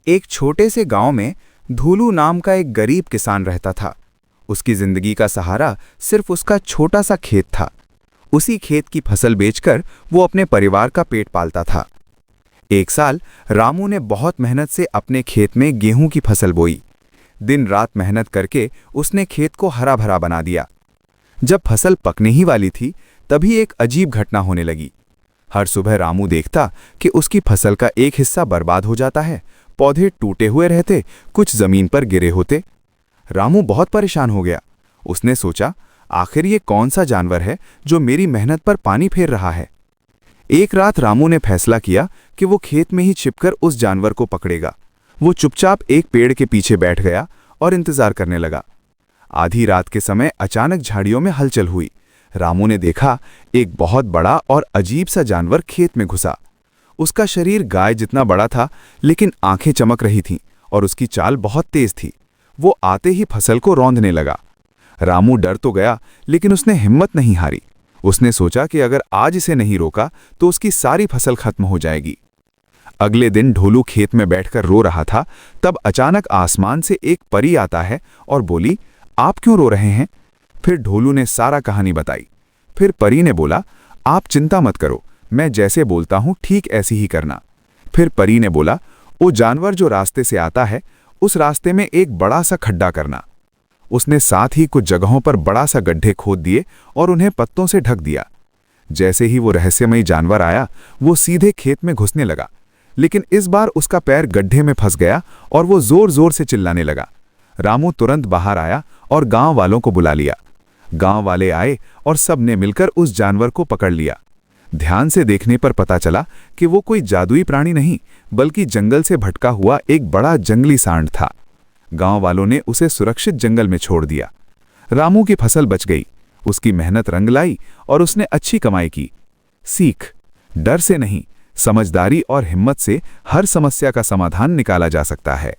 एक छोटे से गांव में धूलू नाम का एक गरीब किसान रहता था। उसकी जिंदगी का सहारा सिर्फ उसका छोटा सा खेत था। उसी खेत की फसल बेचकर वो अपने परिवार का पेट पालता था। एक साल रामू ने बहुत मेहनत से अपने खेत में गेहूं की फसल बोई। दिन रात मेहनत करके उसने खेत को हरा भरा बना दिया। जब फसल पकने ही वाली थी, तभी एक अजीब घटना होने लगी। हर सुबह रामू देखता कि उसकी फसल का एक हिस्सा बर्बाद हो जाता है। पौधे टूटे हुए रहते, कुछ जमीन पर गिरे होते। रामू बहुत परेशान हो गया। उसने सोचा, आखिर ये कौन सा जानवर है जो मेरी मेहनत पर पानी फेर रहा है। एक रात रामू ने फैसला किया कि वो खेत में ही छिपकर उस जानवर को पकड़ेगा। वो चुपचाप एक पेड़ के पीछे बैठ गया और इंतजार करने लगा। आधी रात के समय अचानक झाड़ियों में हलचल हुई। रामू ने देखा, एक बहुत बड़ा और अजीब सा जानवर खेत में घुसा। उसका शरीर गाय जितना बड़ा था, लेकिन आंखें चमक रही थीं और उसकी चाल बहुत तेज थी। वो आते ही फसल को रौंदने लगा। रामू डर तो गया, लेकिन उसने हिम्मत नहीं हारी। उसने सोचा कि अगर आज इसे नहीं रोका तो उसकी सारी फसल खत्म हो जाएगी। अगले दिन ढोलू खेत में बैठकर रो रहा था। तब अचानक आसमान से एक परी आता है और बोली, आप क्यों रो रहे हैं? फिर ढोलू ने सारा कहानी बताई। फिर परी ने बोला, आप चिंता मत करो, मैं जैसे बोलता हूं ठीक ऐसी ही करना। फिर परी ने बोला, वो जानवर जो रास्ते से आता है, उस रास्ते में एक बड़ा सा खड्डा करना। उसने साथ ही कुछ जगहों पर बड़ा सा गड्ढे खोद दिए और उन्हें पत्तों से ढक दिया। जैसे ही वो रहस्यमयी जानवर आया, वो सीधे खेत में घुसने लगा। लेकिन इस बार उसका पैर गड्ढे में फंस गया और वो जोर जोर से चिल्लाने लगा। रामू तुरंत बाहर आया और गांव वालों को बुला लिया। गांव वाले आए और सब ने मिलकर उस जानवर को पकड़ लिया। ध्यान से देखने पर पता चला कि वो कोई जादुई प्राणी नहीं, बल्कि जंगल से भटका हुआ एक बड़ा जंगली सांड था। गांव वालों ने उसे सुरक्षित जंगल में छोड़ दिया। रामू की फसल बच गई, उसकी मेहनत रंग लाई और उसने अच्छी कमाई की। सीख: डर से नहीं, समझदारी और हिम्मत से हर समस्या का समाधान निकाला जा सकता है।